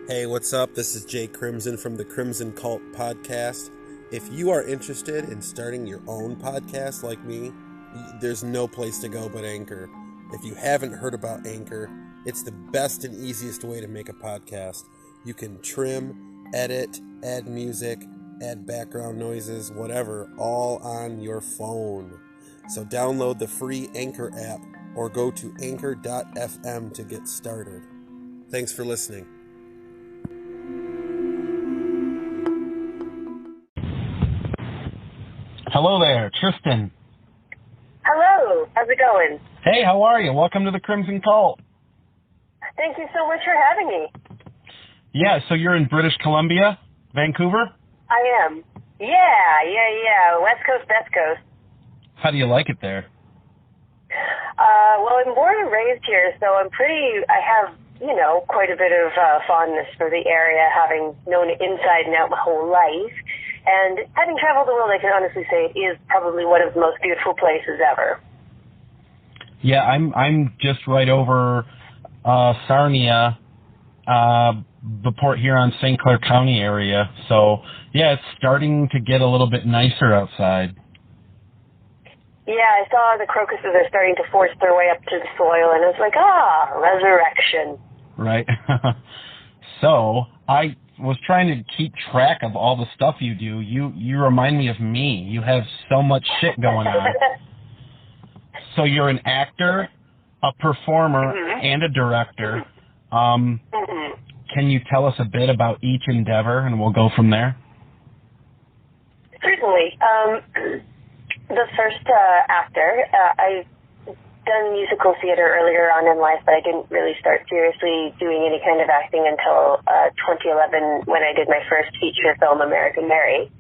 Hey, what's up? This is Jay Crimson from the Crimson Cult Podcast. If you are interested in starting your own podcast like me, there's no place to go but Anchor. If you haven't heard about Anchor, it's the best and easiest way to make a podcast. You can trim, edit, add music, add background noises, whatever, all on your phone. So download the free Anchor app or go to anchor.fm to get started. Thanks for listening. Hello there, Tristan. Hello, how's it going? Hey, how are you? Welcome to the Crimson Cult. Thank you so much for having me. Yeah, so you're in British Columbia, Vancouver? I am. Yeah. West Coast, best coast. How do you like it there? Well, I'm born and raised here, so I have, quite a bit of fondness for the area, having known it inside and out my whole life. And having traveled the world, I can honestly say it is probably one of the most beautiful places ever. Yeah, I'm just right over Sarnia, the Port Huron, St. Clair County area. So, yeah, it's starting to get a little bit nicer outside. Yeah, I saw the crocuses are starting to force their way up to the soil, and I was like, resurrection. Right. So, I was trying to keep track of all the stuff you do. You remind me of me. You have so much shit going on. So you're an actor, a performer, and a director. Can you tell us a bit about each endeavor, and we'll go from there? Certainly. The first actor, I've done musical theater earlier on in life, but I didn't really start seriously doing any kind of acting until 2011 when I did my first feature film, American Mary,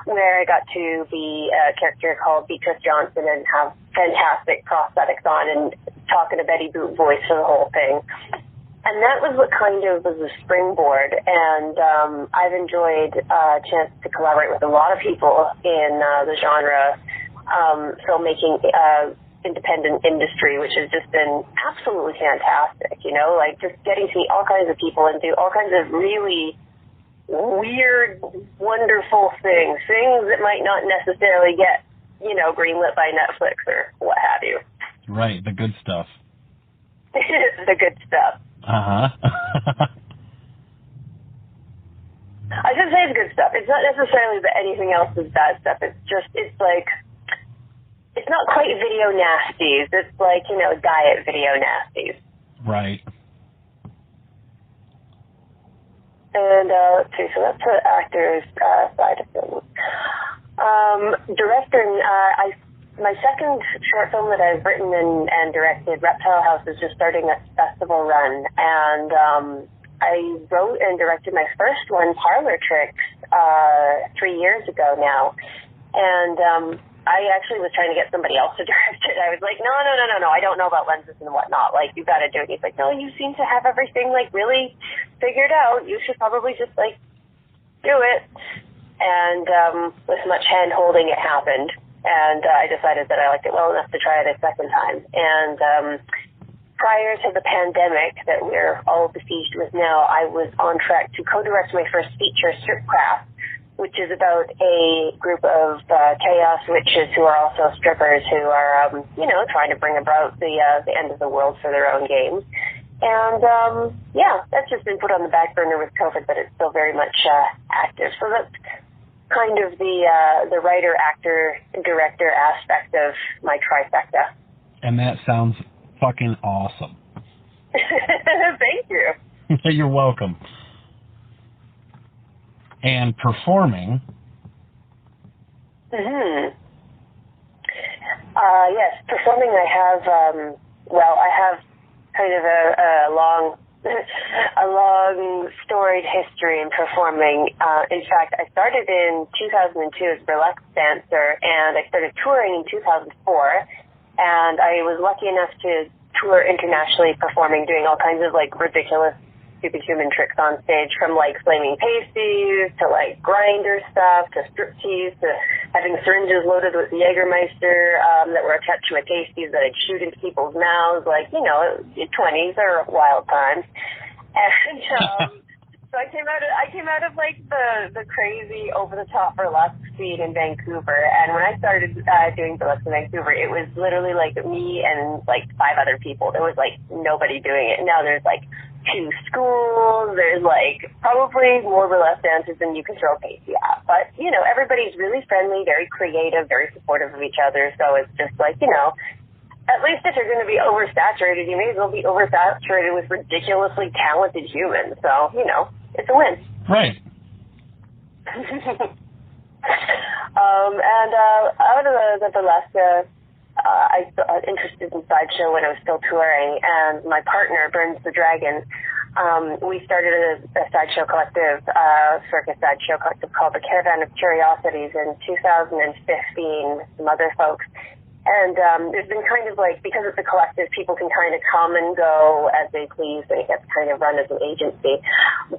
where I got to be a character called Beatrice Johnson and have fantastic prosthetics on and talk in a Betty Boop voice for the whole thing. And that was what kind of was a springboard, and I've enjoyed a chance to collaborate with a lot of people in the genre filmmaking independent industry, which has just been absolutely fantastic, like just getting to meet all kinds of people and do all kinds of really weird, wonderful things that might not necessarily get, greenlit by Netflix or what have you. Right, the good stuff. The good stuff. Uh-huh. I should say it's good stuff. It's not necessarily that anything else is bad stuff. It's not quite video nasties. It's like, diet video nasties. Right. And, let's see, so that's the actor's side of things. Director, my second short film that I've written and directed, Reptile House, is just starting a festival run. And I wrote and directed my first one, Parlor Tricks, 3 years ago now. And I actually was trying to get somebody else to direct it. I was like, no, I don't know about lenses and whatnot. Like, you got to do it. He's like, no, you seem to have everything, really figured out. You should probably just, do it. And with much hand-holding, it happened. And I decided that I liked it well enough to try it a second time. And prior to the pandemic that we're all besieged with now, I was on track to co-direct my first feature, Stripcraft, which is about a group of chaos witches who are also strippers who are, trying to bring about the end of the world for their own games. And, that's just been put on the back burner with COVID, but it's still very much active. So that's kind of the writer, actor, director aspect of my trifecta. And that sounds fucking awesome. Thank you. You're welcome. And performing. Yes, performing. I have kind of a long storied history in performing. In fact, I started in 2002 as a burlesque dancer, and I started touring in 2004. And I was lucky enough to tour internationally, performing, doing all kinds of ridiculous superhuman tricks on stage, from flaming pasties to grinder stuff to striptease to having syringes loaded with Jägermeister that were attached to my pasties that I'd shoot into people's mouths. Your 20s are wild times. And So I came out of like the crazy over the top burlesque scene in Vancouver, and when I started doing burlesque in Vancouver, it was literally like me and like 5 other people. There was like nobody doing it. Now there's like 2 schools. There's like probably more burlesque dancers than you can throw a pasty at. But you know, everybody's really friendly, very creative, very supportive of each other. So it's just like, you know, at least if you're going to be oversaturated, you may as well be oversaturated with ridiculously talented humans. So, you know, it's a win. Right. And out of the burlesque, I got interested in sideshow when I was still touring, and my partner, Burns the Dragon, we started a sideshow collective, circus sideshow collective called the Caravan of Curiosities in 2015 with some other folks. And there's been kind of like, because it's a collective, people can kind of come and go as they please, and it gets kind of run as an agency.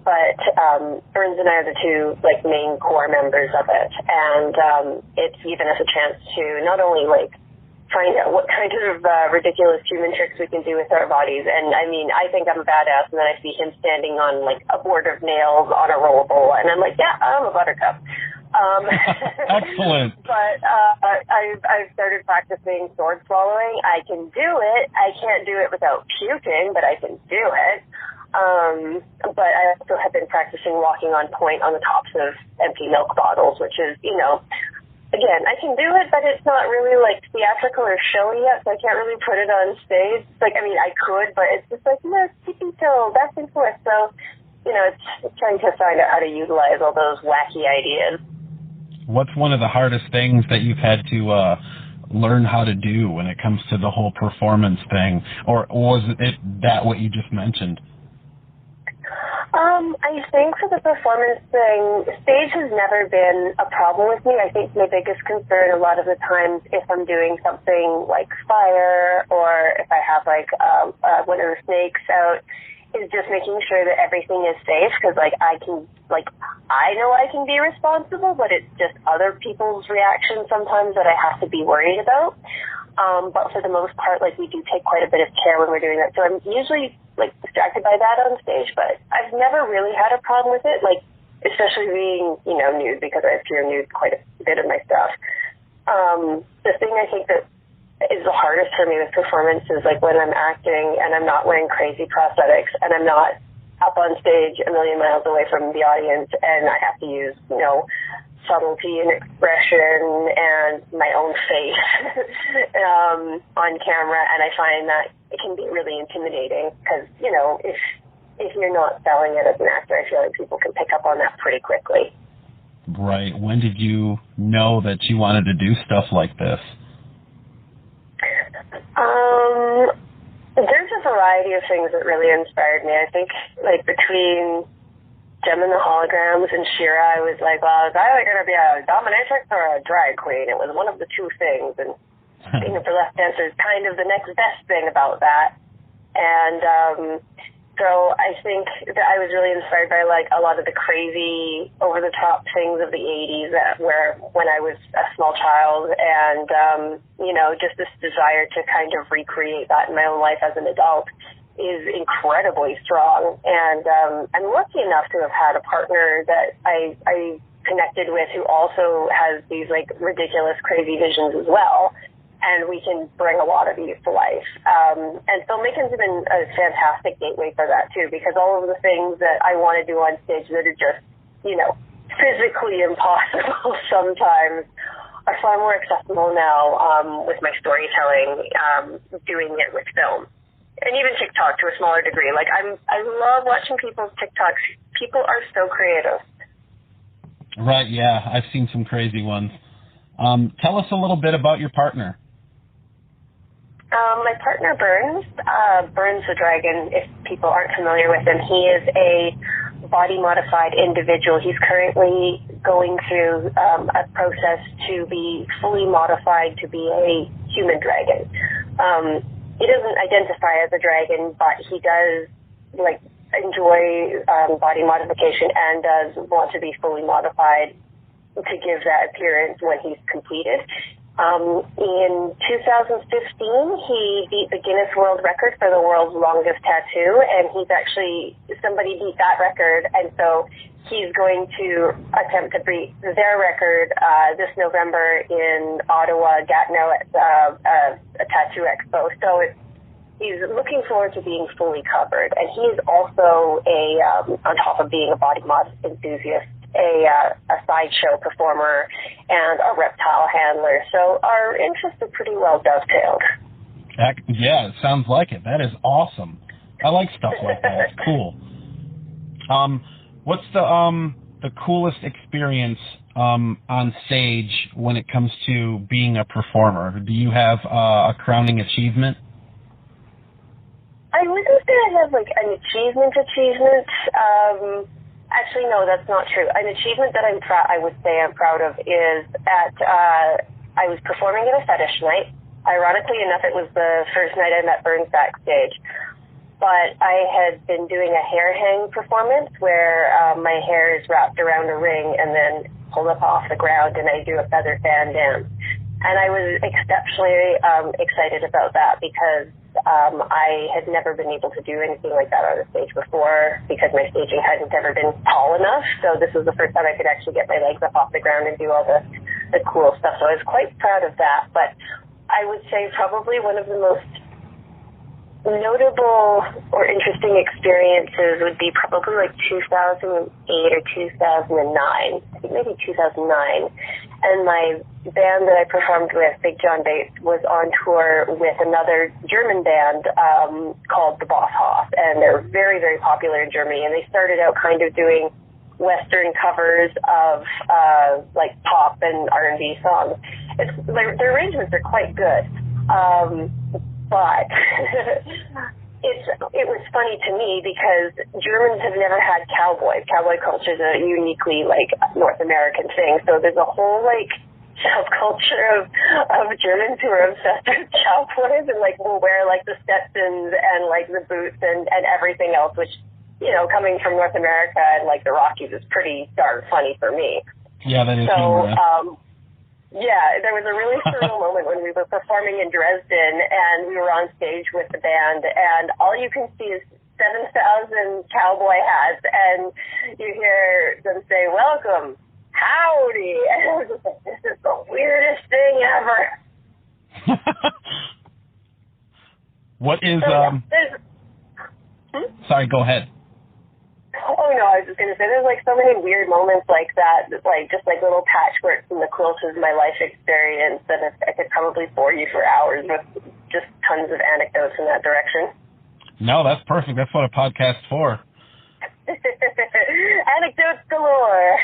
But Burns and I are the 2 like main core members of it, and it's given us a chance to not only like find out what kind of ridiculous human tricks we can do with our bodies. And I mean, I think I'm a badass, and then I see him standing on like a board of nails on a rollable, and I'm like, yeah, I'm a buttercup. Excellent. But I've started practicing sword swallowing. I can do it. I can't do it without puking, but I can do it. But I also have been practicing walking on point on the tops of empty milk bottles, which is, you know, again, I can do it, but it's not really like theatrical or showy yet, so I can't really put it on stage. Like, I mean, I could, but it's just like, you know, keeping still, back and forth. So, you know, it's trying to find out how to utilize all those wacky ideas. What's one of the hardest things that you've had to learn how to do when it comes to the whole performance thing? Or was it that what you just mentioned? I think for the performance thing, stage has never been a problem with me. I think my biggest concern a lot of the times, if I'm doing something like fire or if I have like one of the snakes out, is just making sure that everything is safe, because like I know I can be responsible, but it's just other people's reactions sometimes that I have to be worried about. But for the most part, like, we do take quite a bit of care when we're doing that. So I'm usually like distracted by that on stage, but I've never really had a problem with it, like especially being, you know, nude, because I appear nude quite a bit of my stuff. The thing I think that is the hardest for me with performance is like when I'm acting and I'm not wearing crazy prosthetics and I'm not up on stage a million miles away from the audience, and I have to use, you know, subtlety and expression and my own face on camera, and I find that it can be really intimidating because, you know, if you're not selling it as an actor, I feel like people can pick up on that pretty quickly. Right. When did you know that you wanted to do stuff like this? There's a variety of things that really inspired me. I think, like, between Gem and the Holograms and Shira, I was like, well, is I going to be a dominatrix or a drag queen? It was one of the 2 things, and being a burlesque dancer is kind of the next best thing about that. And so I think that I was really inspired by, like, a lot of the crazy, over-the-top things of the 80s when I was a small child, and, you know, just this desire to kind of recreate that in my own life as an adult is incredibly strong. And I'm lucky enough to have had a partner that I connected with who also has these, like, ridiculous, crazy visions as well. And we can bring a lot of these to life. And filmmaking's been a fantastic gateway for that, too, because all of the things that I want to do on stage that are just, you know, physically impossible sometimes are far more accessible now with my storytelling, doing it with film. And even TikTok to a smaller degree. Like, I love watching people's TikToks. People are so creative. Right, yeah. I've seen some crazy ones. Tell us a little bit about your partner. My partner, Burns the Dragon, if people aren't familiar with him, he is a body-modified individual. He's currently going through a process to be fully modified to be a human dragon. He doesn't identify as a dragon, but he does, like, enjoy body modification and does want to be fully modified to give that appearance when he's completed. In 2015, he beat the Guinness World Record for the world's longest tattoo, and somebody beat that record, and so he's going to attempt to beat their record this November in Ottawa, Gatineau, at a tattoo expo. So he's looking forward to being fully covered, and he's also on top of being a body mod enthusiast, a sideshow performer and a reptile handler. So our interests are pretty well dovetailed. Yeah, it sounds like it. That is awesome. I like stuff like that. It's cool. What's the coolest experience on stage when it comes to being a performer? Do you have a crowning achievement? I wouldn't say I have like an achievement. Actually, no, that's not true. An achievement that I would say I'm proud of is I was performing at a fetish night. Ironically enough, it was the first night I met Burns backstage. But I had been doing a hair hang performance where my hair is wrapped around a ring and then pulled up off the ground, and I do a feather fan dance. And I was exceptionally excited about that because I had never been able to do anything like that on a stage before because my staging hadn't ever been tall enough. So this was the first time I could actually get my legs up off the ground and do all the cool stuff. So I was quite proud of that. But I would say probably one of the most notable or interesting experiences would be probably like 2008 or 2009. I think maybe 2009. And my band that I performed with, Big John Bates, was on tour with another German band called the Boss Hoff, and they're very, very popular in Germany. And they started out kind of doing Western covers of like pop and R&B songs. Their arrangements are quite good, but it was funny to me because Germans have never had cowboys. Cowboy culture is a uniquely like North American thing. So there's a whole like subculture of Germans who are obsessed with cowboys and like will wear like the Stetsons and like the boots and everything else, which, you know, coming from North America and like the Rockies is pretty darn funny for me. Yeah, that is. So, yeah, there was a really surreal moment when we were performing in Dresden and we were on stage with the band, and all you can see is 7,000 cowboy hats, and you hear them say, "Welcome, howdy," and I was just like, this is the weirdest thing ever. What is, Sorry, go ahead. Oh, no, I was just going to say, there's, like, so many weird moments like that, like, just, like, little patchworks in the quilt of my life experience that I could probably bore you for hours with just tons of anecdotes in that direction. No, that's perfect. That's what a podcast's for. Anecdotes galore.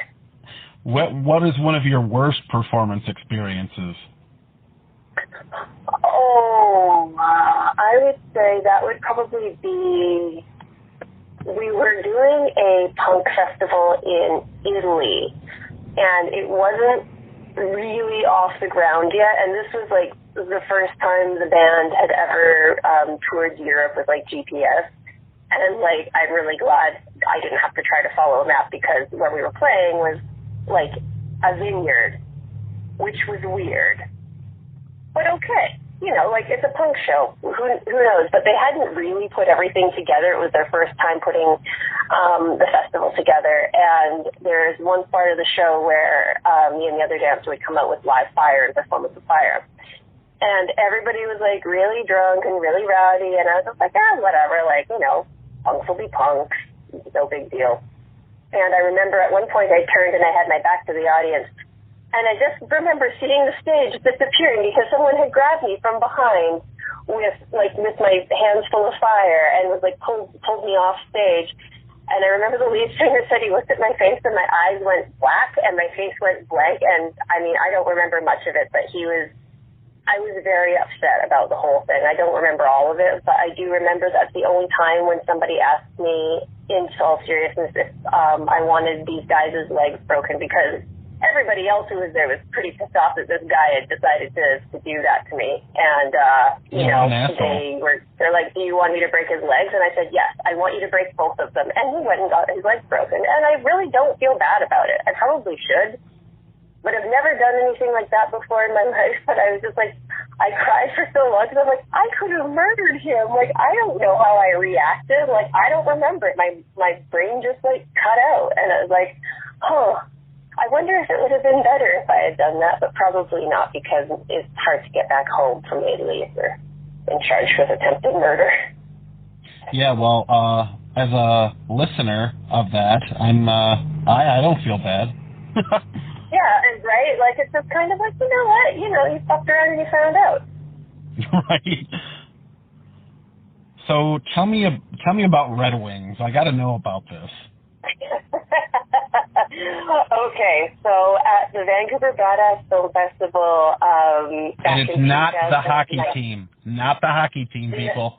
What is one of your worst performance experiences? Oh, I would say that would probably be... We were doing a punk festival in Italy, and it wasn't really off the ground yet, and this was like the first time the band had ever toured Europe with like GPS, and like I'm really glad I didn't have to try to follow a map because where we were playing was like a vineyard, which was weird, but okay. You know, like, it's a punk show. Who knows? But they hadn't really put everything together. It was their first time putting the festival together. And there's one part of the show where me and the other dancer would come out with live fire and perform with the fire. And everybody was, like, really drunk and really rowdy. And I was just like, whatever. Like, you know, punks will be punks. No big deal. And I remember at one point I turned and I had my back to the audience. And I just remember seeing the stage disappearing because someone had grabbed me from behind with my hands full of fire and was like pulled me off stage. And I remember the lead singer said he looked at my face and my eyes went black and my face went blank. And I mean, I don't remember much of it, but I was very upset about the whole thing. I don't remember all of it, but I do remember that's the only time when somebody asked me in all seriousness if I wanted these guys' legs broken, because everybody else who was there was pretty pissed off that this guy had decided to do that to me. And, you know, they're like, do you want me to break his legs? And I said, yes, I want you to break both of them. And he went and got his legs broken. And I really don't feel bad about it. I probably should. But I've never done anything like that before in my life. But I was just like, I cried for so long because I'm like, I could have murdered him. Like, I don't know how I reacted. Like, I don't remember it. My brain just, like, cut out. And I was like, oh, I wonder if it would have been better if I had done that. But probably not, because it's hard to get back home from Italy if you're in charge with attempted murder. Yeah, well, as a listener of that, I don't feel bad. Yeah, and right? Like, it's just kind of like, you know what? You know, you fucked around and you found out. Right. So tell me about Red Wings. I got to know about this. Okay, so at the Vancouver Badass Film Festival, and it's not the hockey team. Not the hockey team, people.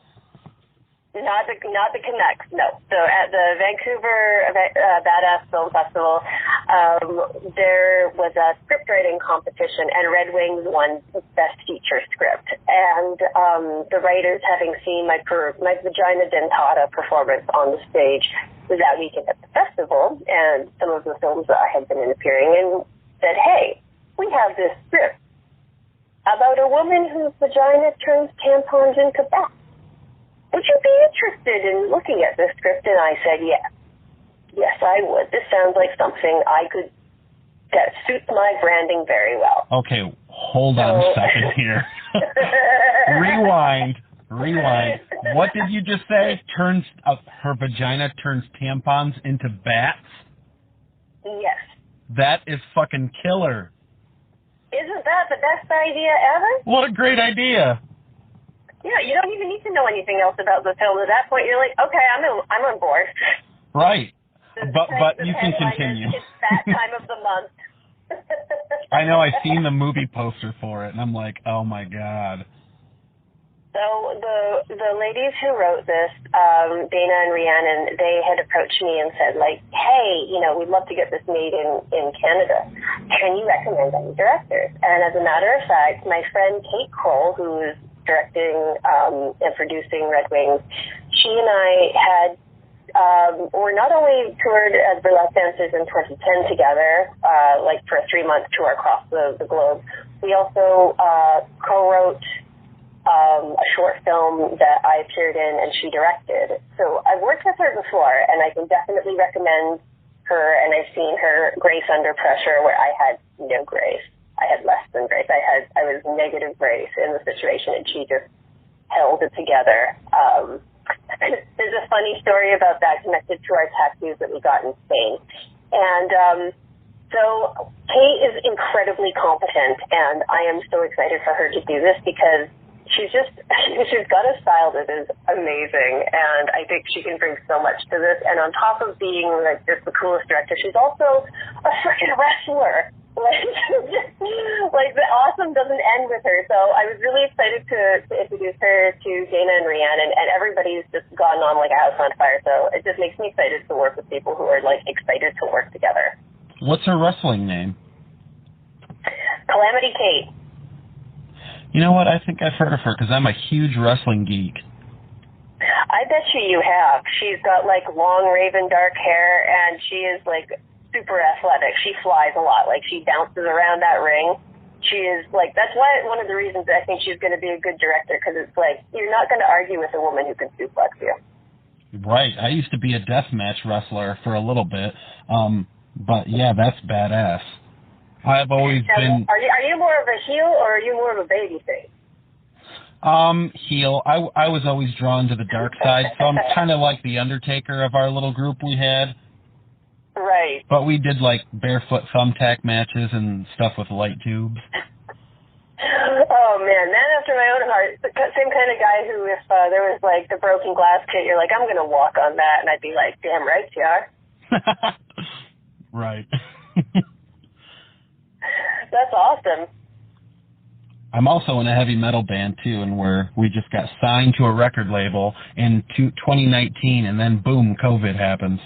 Not the Canucks, no. So at the Vancouver Badass Film Festival, there was a script writing competition, and Red Wings won Best Feature Script. And the writers, having seen my Vagina Dentata performance on the stage that weekend at the festival, and some of the films that I had been appearing in, said, hey, we have this script about a woman whose vagina turns tampons into bats. Would you be interested in looking at this script? And I said, yes. Yes, I would. This sounds like something that suits my branding very well. Okay, hold on a second here. Rewind. What did you just say? Her vagina turns tampons into bats? Yes. That is fucking killer. Isn't that the best idea ever? What a great idea. Yeah, you don't even need to know anything else about the film. At that point, you're like, okay, I'm on board. Right. But you can continue. It's that time of the month. I know, I've seen the movie poster for it, and I'm like, oh my God. So the ladies who wrote this, Dana and Rhiannon, they had approached me and said, like, hey, you know, we'd love to get this made in Canada. Can you recommend any directors? And as a matter of fact, my friend Kate Kroll, who is directing and producing Red Wings, she and I had were not only toured as burlesque dancers in 2010 together, like for a 3-month tour across the globe, we also co-wrote a short film that I appeared in and she directed. So I've worked with her before, and I can definitely recommend her, and I've seen her grace under pressure where I had no grace. I had less than grace. I was negative grace in the situation, and she just held it together. There's a funny story about that connected to our tattoos that we got in Spain. And so Kate is incredibly competent, and I am so excited for her to do this because she's got a style that is amazing, and I think she can bring so much to this. And on top of being like just the coolest director, she's also a freaking wrestler. Like the awesome doesn't end with her. So I was really excited to introduce her to Dana and Rhiannon, and everybody's just gone on like a house on fire. So it just makes me excited to work with people who are like excited to work together. What's her wrestling name? Calamity Kate. You know what? I think I've heard of her because I'm a huge wrestling geek. I bet you have. She's got like long raven dark hair, and she is like super athletic. She flies a lot. Like she bounces around that ring. She is like, that's why one of the reasons I think she's going to be a good director, because it's like you're not going to argue with a woman who can suplex you. Right. I used to be a deathmatch wrestler for a little bit. But yeah, that's badass. I've always been... Are you more of a heel or are you more of a baby face? Heel. I was always drawn to the dark side, so I'm kind of like the Undertaker of our little group we had. Right. But we did like barefoot thumbtack matches and stuff with light tubes. Oh man after my own heart. The same kind of guy who, if there was like the broken glass kit, you're like, I'm going to walk on that, and I'd be like, damn right you are. Right. That's awesome. I'm also in a heavy metal band, too, and we just got signed to a record label in 2019, and then, boom, COVID happens.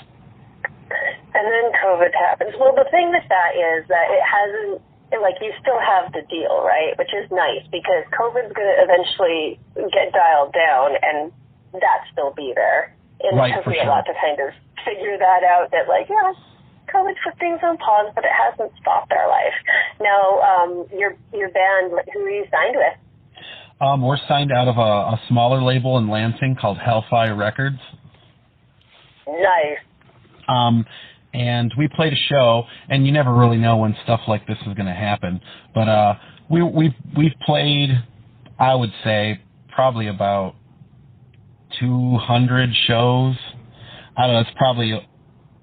And then COVID happens. Well, the thing with that is that it hasn't, like, you still have the deal, right, which is nice, because COVID's going to eventually get dialed down, and that still be there. And right, it took for me sure. a lot to kind of figure that out, that, like, yeah, COVID put things on pause, but it hasn't stopped our life. Now, your band, who are you signed with? We're signed out of a smaller label in Lansing called Hellfire Records. Nice. And we played a show, and you never really know when stuff like this is going to happen. But we've played, I would say, probably about 200 shows. I don't know, it's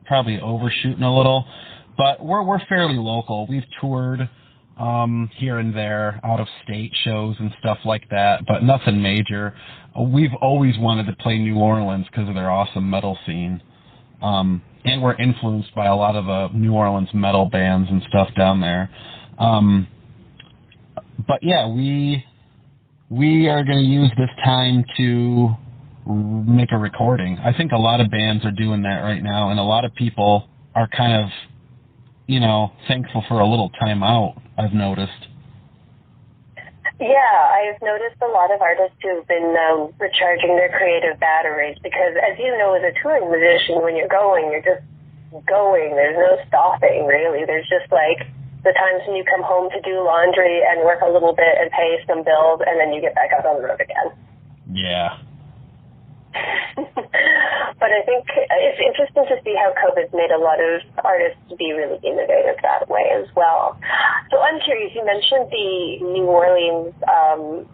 probably overshooting a little, but we're fairly local. We've toured here and there, out of state shows and stuff like that, but nothing major. We've always wanted to play New Orleans because of their awesome metal scene. And we're influenced by a lot of New Orleans metal bands and stuff down there. But yeah, we are going to use this time to make a recording. I think a lot of bands are doing that right now, and a lot of people are kind of, thankful for a little time out, I've noticed. Yeah, I've noticed a lot of artists who've been recharging their creative batteries because, as you know, as a touring musician, when you're going, you're just going. There's no stopping, really. There's just like the times when you come home to do laundry and work a little bit and pay some bills, and then you get back out on the road again. Yeah. But I think it's interesting to see how COVID's made a lot of artists be really innovative that way as well. So I'm curious, you mentioned the New Orleans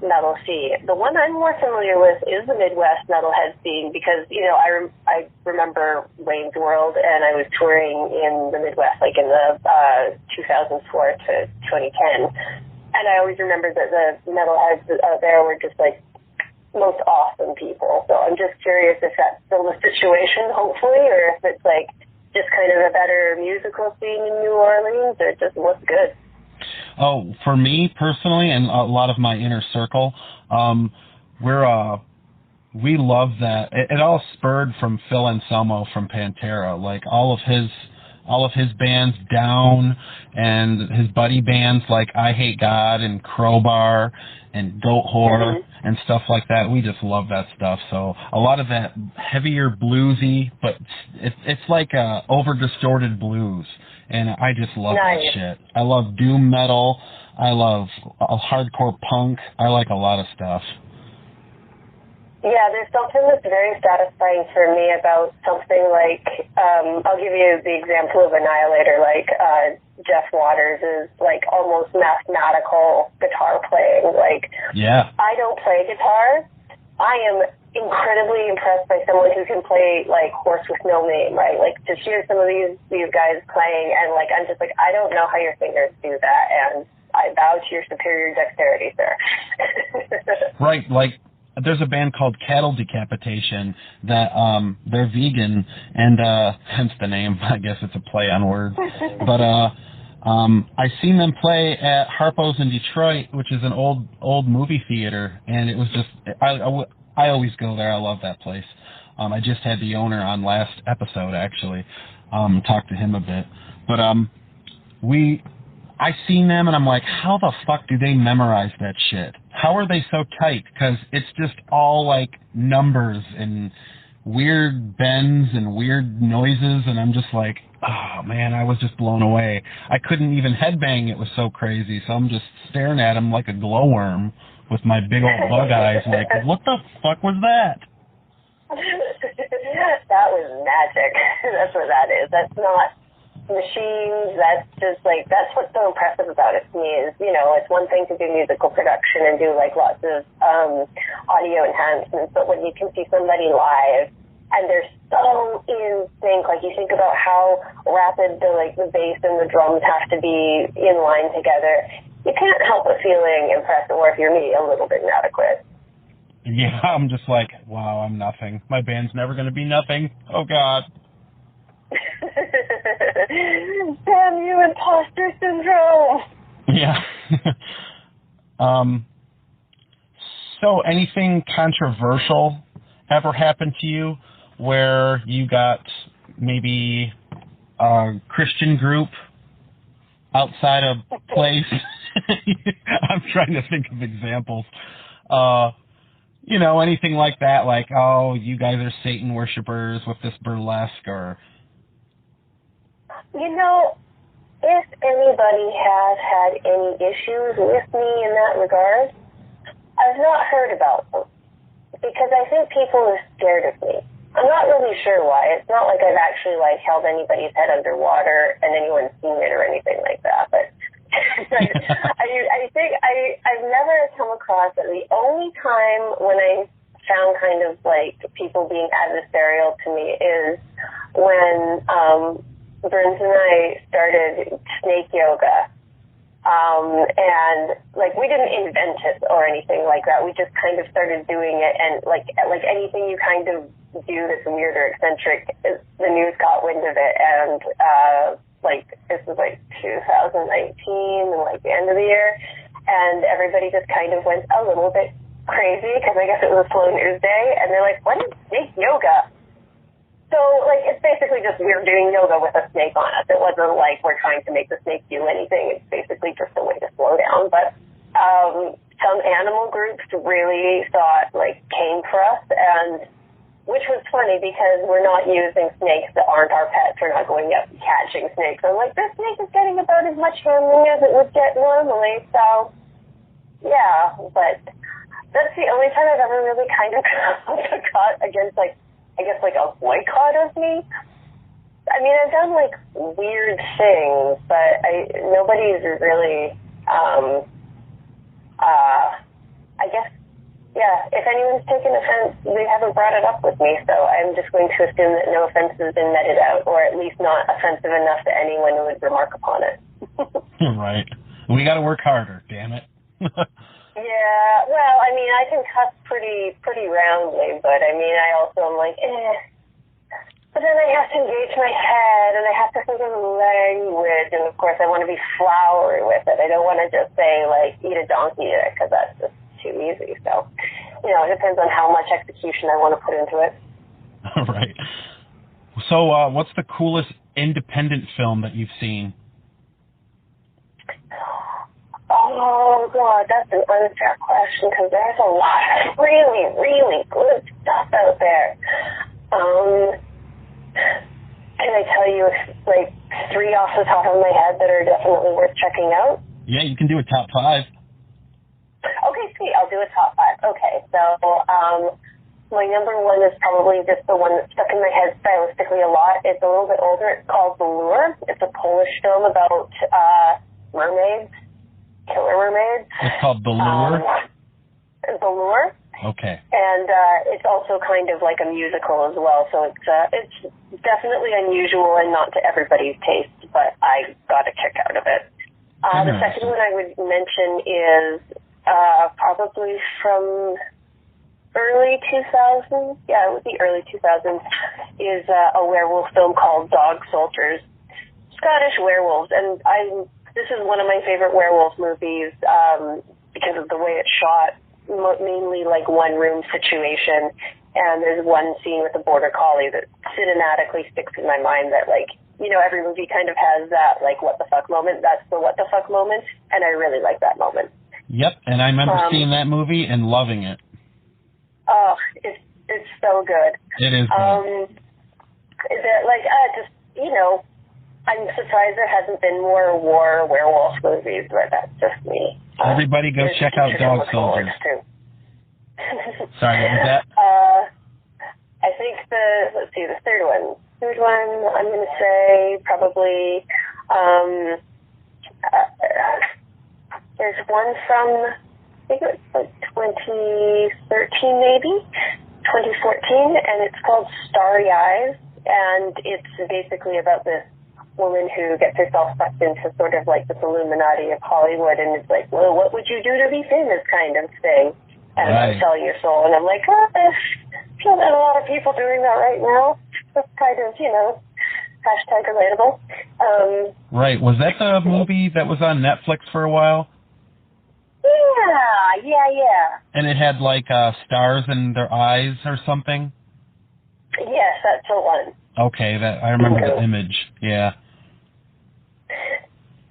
metal scene. The one I'm more familiar with is the Midwest metalhead scene because, I remember Wayne's World and I was touring in the Midwest, like in the 2004 to 2010. And I always remember that the metalheads out there were just like most awesome people. So I'm just curious if that's still the situation, hopefully, or if it's like just kind of a better musical scene in New Orleans, or just what's good. Oh, for me personally, and a lot of my inner circle, we love that. It all spurred from Phil Anselmo from Pantera, like all of his bands Down and his buddy bands like I Hate God and Crowbar and Goat Whore and stuff like that. We just love that stuff. So a lot of that heavier bluesy, but it's like over distorted blues, and I just love that shit. I love doom metal. I love hardcore punk. I like a lot of stuff. Yeah, there's something that's very satisfying for me about something like, I'll give you the example of Annihilator, like Jeff Waters is like almost mathematical guitar playing. Like, yeah. I don't play guitar. I am incredibly impressed by someone who can play like Horse with No Name, right? Like to hear some of these guys playing, and like I'm just like, I don't know how your fingers do that, and I bow to your superior dexterity, sir. Right, like there's a band called Cattle Decapitation that they're vegan, and hence the name. I guess it's a play on words. But I seen them play at Harpo's in Detroit, which is an old movie theater, and it was just I always go there. I love that place. I just had the owner on last episode actually, talked to him a bit, but I seen them, and I'm like, how the fuck do they memorize that shit? How are they so tight? Because it's just all, like, numbers and weird bends and weird noises, and I'm just like, oh, man, I was just blown away. I couldn't even headbang. It was so crazy, so I'm just staring at them like a glowworm with my big old bug eyes, like, what the fuck was that? That was magic. That's what that is. That's not machines. That's just like, that's what's so impressive about it to me is, it's one thing to do musical production and do like lots of audio enhancements, but when you can see somebody live and they're so in sync, like you think about how rapid the bass and the drums have to be in line together, you can't help but feeling impressed, or if you're me, a little bit inadequate. Yeah, I'm just like, wow, I'm nothing. My band's never going to be nothing. Oh, God. Damn you, imposter syndrome. Yeah. So anything controversial ever happened to you where you got maybe a Christian group outside a place? I'm trying to think of examples. Anything like that, like, oh, you guys are Satan worshipers with this burlesque, or... You know, if anybody has had any issues with me in that regard, I've not heard about them. Because I think people are scared of me. I'm not really sure why. It's not like I've actually, like, held anybody's head underwater and anyone's seen it or anything like that. But I think I've never come across it. The only time when I found kind of, like, people being adversarial to me is when Burns and I started snake yoga. And like we didn't invent it or anything like that. We just kind of started doing it, and like anything you kind of do that's weird or eccentric, the news got wind of it, and like this was like 2019 and like the end of the year, and everybody just kind of went a little bit crazy because I guess it was a slow news day, and they're like, "What is snake yoga?" So, like, it's basically just we're doing yoga with a snake on us. It wasn't like we're trying to make the snake do anything. It's basically just a way to slow down. But some animal groups really thought, like, came for us, and which was funny because we're not using snakes that aren't our pets. We're not going out and catching snakes. I'm like, this snake is getting about as much handling as it would get normally. So, yeah, but that's the only time I've ever really kind of got against, like, I guess, like, a boycott of me. I mean, I've done, like, weird things, but nobody's really, I guess, yeah, if anyone's taken offense, they haven't brought it up with me, so I'm just going to assume that no offense has been meted out, or at least not offensive enough that anyone would remark upon it. Right. We got to work harder, damn it. Yeah, well, I mean, I can cuss pretty roundly, but I mean, I also am like, But then I have to engage my head, and I have to think of language, and of course I want to be flowery with it. I don't want to just say, like, eat a donkey dick, because that's just too easy. So, you know, it depends on how much execution I want to put into it. Right. So, what's the coolest independent film that you've seen? Oh, God, that's an unfair question, because there's a lot of really, really good stuff out there. Can I tell you, like, 3 off the top of my head that are definitely worth checking out? Yeah, you can do a top 5. Okay, sweet. I'll do a top 5. Okay, so my number 1 is probably just the one that stuck in my head stylistically a lot. It's a little bit older. It's called The Lure. It's a Polish film about mermaids. Killer mermaids. It's called The Lure? The Lure. Okay. And it's also kind of like a musical as well, so it's definitely unusual and not to everybody's taste, but I got a kick out of it. The second one I would mention is probably from early 2000s. Yeah, it would be early 2000s, is a werewolf film called Dog Soldiers. Scottish werewolves, and this is one of my favorite werewolf movies because of the way it's shot, mainly like one-room situation, and there's one scene with a border collie that cinematically sticks in my mind that, like, you know, every movie kind of has that, like, what the fuck moment. That's the what the fuck moment, and I really like that moment. Yep, and I remember seeing that movie and loving it. Oh, it's so good. It is good. Just, you know, I'm surprised there hasn't been more war werewolf movies, but that's just me. Everybody go check out Dog Soldiers. Sorry, what was that? I think the third one. Third one, I'm going to say probably, there's one from, I think it was like 2013 maybe, 2014, and it's called Starry Eyes, and it's basically about this woman who gets herself sucked into sort of like this Illuminati of Hollywood, and it's like, well, what would you do to be famous kind of thing, and right. Sell your soul. And I'm like, I feel that a lot of people doing that right now. That's kind of, you know, hashtag relatable. Right. Was that the movie that was on Netflix for a while? Yeah. And it had like stars in their eyes or something? Yes, that's the one. Okay, I remember the image. Yeah.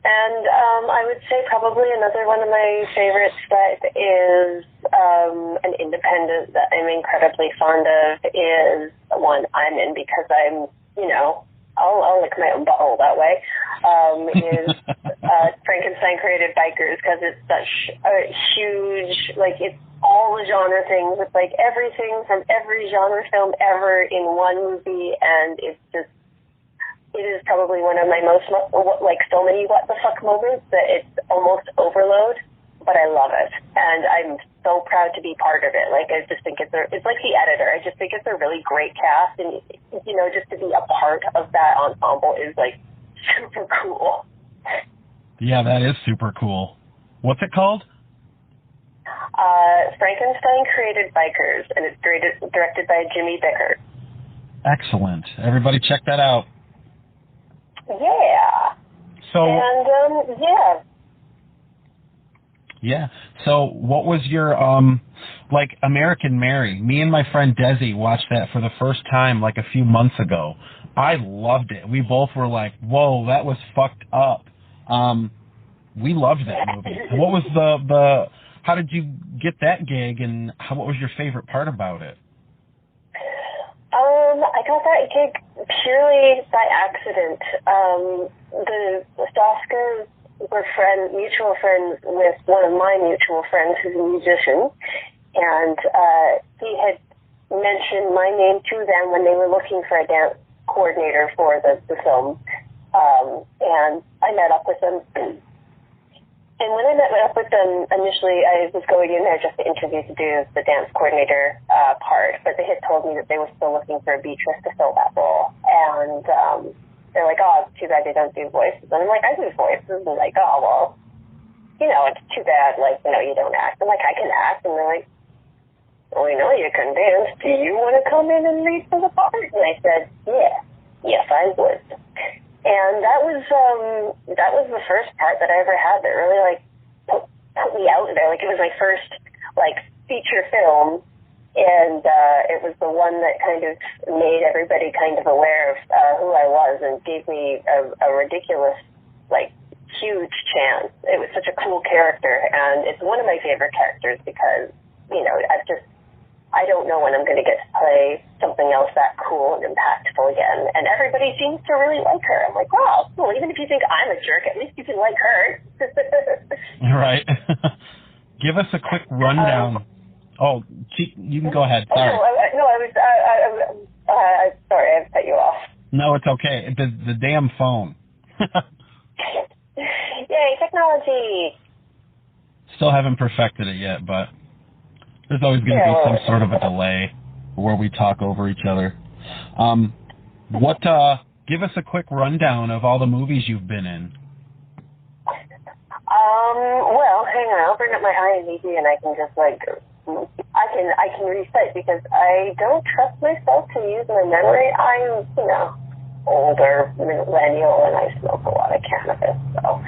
And I would say probably another one of my favorites that is an independent that I'm incredibly fond of is the one I'm in because I'm, you know, I'll lick my own butthole that way, is Frankenstein Created Bikers, because it's such a huge, like, it's all the genre things. It's like everything from every genre film ever in one movie, and it is probably one of my most, like, so many what the fuck moments that it's almost overload, but I love it, and I'm so proud to be part of it. Like, I just think it's like the editor. I just think it's a really great cast, and, you know, just to be a part of that ensemble is, like, super cool. Yeah, that is super cool. What's it called? Frankenstein Created Bikers, and it's directed by Jimmy Bickert. Excellent. Everybody check that out. Yeah. So. And, yeah. Yeah. So what was your, like, American Mary? Me and my friend Desi watched that for the first time, like, a few months ago. I loved it. We both were like, whoa, that was fucked up. We loved that movie. What was the how did you get that gig, and what was your favorite part about it? I got that gig purely by accident. The Oscars were mutual friends with one of my mutual friends who's a musician, and he had mentioned my name to them when they were looking for a dance coordinator for the film, and I met up with them. And when I met up with them, initially I was going in there just to interview to do the dance coordinator part, but they had told me that they were still looking for a Beatrice to fill that role. And they're like, oh, it's too bad they don't do voices. And I'm like, I do voices. And like, oh, well, you know, it's too bad, like, you know, you don't act. I'm like, I can act. And they're like, well, we know you can dance. Do you want to come in and read for the part? And I said, yes, I would. And that was the first part that I ever had that really, like, put me out there. Like, it was my first, like, feature film, and it was the one that kind of made everybody kind of aware of who I was and gave me a ridiculous, like, huge chance. It was such a cool character, and it's one of my favorite characters because, you know, I don't know when I'm going to get to play something else that cool and impactful again. And everybody seems to really like her. I'm like, wow, cool. Even if you think I'm a jerk, at least you can like her. Right. Give us a quick rundown. You can go ahead. Sorry. Sorry, I cut you off. No, it's okay. The damn phone. Yay, technology. Still haven't perfected it yet, but there's always going to be some sort of a delay where we talk over each other. Give us a quick rundown of all the movies you've been in. Well, hang on. I'll bring up my IMDb and I can just, like, I can reset because I don't trust myself to use my memory. I'm, you know, older millennial and I smoke a lot of cannabis, so.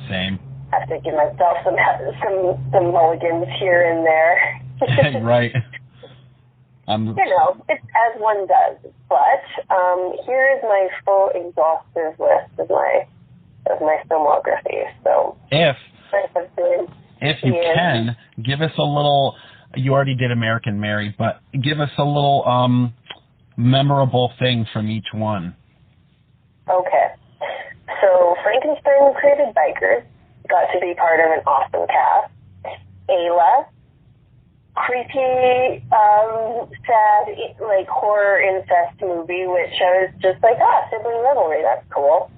Same. I have to give myself some mulligans here and there. Right. You know, it's as one does. But here is my full exhaustive list of my filmography. So if you can, give us a little. You already did American Mary, but give us a little memorable thing from each one. Okay. So Frankenstein Created Bikers. Got to be part of an awesome cast. Ayla, creepy, sad, like, horror incest movie, which I was just like, sibling rivalry, that's cool.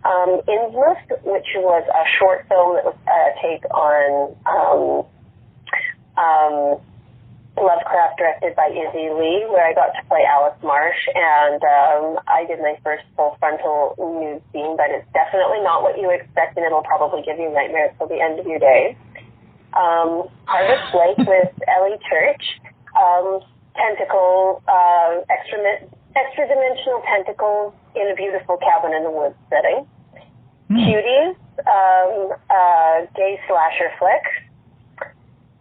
Innsmouth, which was a short film that was a take on Lovecraft, directed by Izzy Lee, where I got to play Alice Marsh, and I did my first full frontal nude scene, but it's definitely not what you expect, and it'll probably give you nightmares till the end of your days. Harvest Lake with Ellie Church, tentacle, extra-dimensional tentacles in a beautiful cabin in the woods setting. Cuties, gay slasher flick.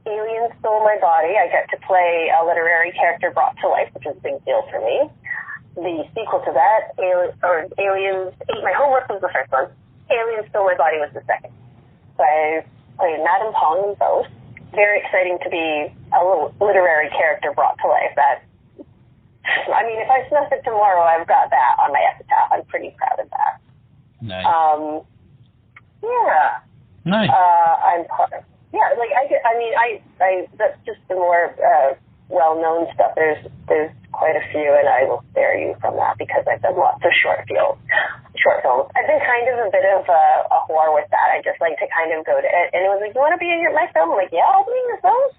Aliens Stole My Body. I get to play a literary character brought to life, which is a big deal for me. The sequel to that, Aliens, My Homework was the first one. Aliens Stole My Body was the second. So I played Madame Pong in both. Very exciting to be a little literary character brought to life. That I mean, if I snuff it tomorrow, I've got that on my epitaph. I'm pretty proud of that. Nice. Yeah. Nice. I'm part of. Yeah, like I that's just the more well-known stuff. There's quite a few, and I will spare you from that because I've done lots of short films. I've been kind of a bit of a whore with that. I just like to kind of go to it, and it was like, you want to be in my film? I'm like, yeah, I'll be in your film.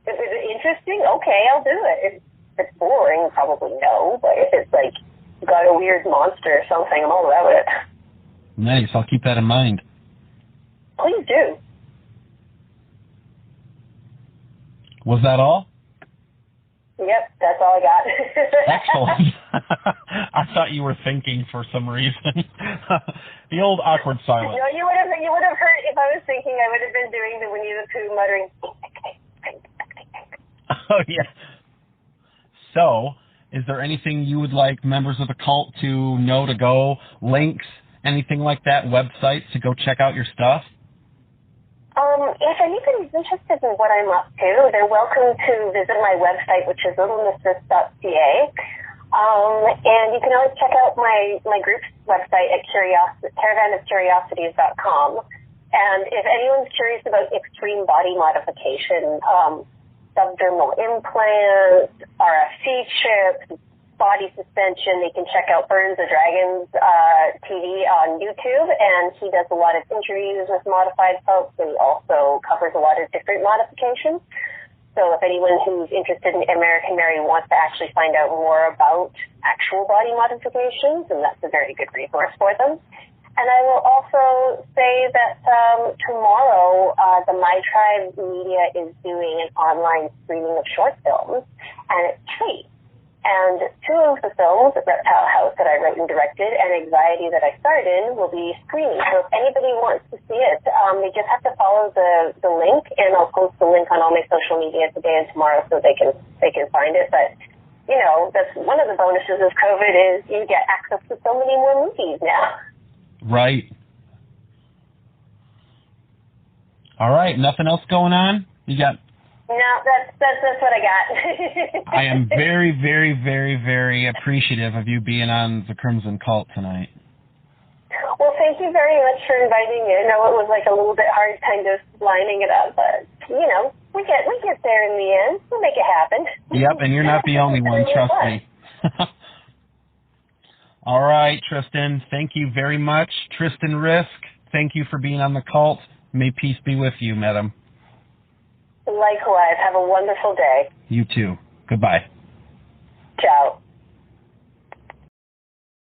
Is it interesting? Okay, I'll do it. If it's boring, probably no, but if it's like got a weird monster or something, I'm all about it. Nice, I'll keep that in mind. Please do. Was that all? Yep, that's all I got. Excellent. I thought you were thinking for some reason. The old awkward silence. No, you would have heard if I was thinking. I would have been doing the Winnie the Pooh muttering. Oh yeah. So, is there anything you would like members of the cult to know to go? Links, anything like that? Websites to go check out your stuff? If anybody's interested in what I'm up to, they're welcome to visit my website, which is littlemistress.ca. And you can always check out my group's website at caravanofcuriosities.com. And if anyone's curious about extreme body modification, subdermal implants, RFC chips, body suspension, they can check out Burns the Dragon's TV on YouTube, and he does a lot of interviews with modified folks, and he also covers a lot of different modifications. So if anyone who's interested in American Mary wants to actually find out more about actual body modifications, then that's a very good resource for them. And I will also say that tomorrow, the My Tribe Media is doing an online screening of short films, and it's free. And two of the films, Reptile House that I wrote and directed, and Anxiety that I starred in, will be screening. So if anybody wants to see it, they just have to follow the link, and I'll post the link on all my social media today and tomorrow so they can find it. But, you know, that's one of the bonuses of COVID is you get access to so many more movies now. Right. All right, nothing else going on? You got... No, that's what I got. I am very, very, very, very appreciative of you being on the Crimson Cult tonight. Well, thank you very much for inviting me. I know it was like a little bit hard kind of lining it up, but, you know, we get there in the end. We'll make it happen. Yep, and you're not the only one, trust me. All right, Tristan, thank you very much. Tristan Risk, thank you for being on the Cult. May peace be with you, madam. Likewise. Have a wonderful day. You too. Goodbye. Ciao.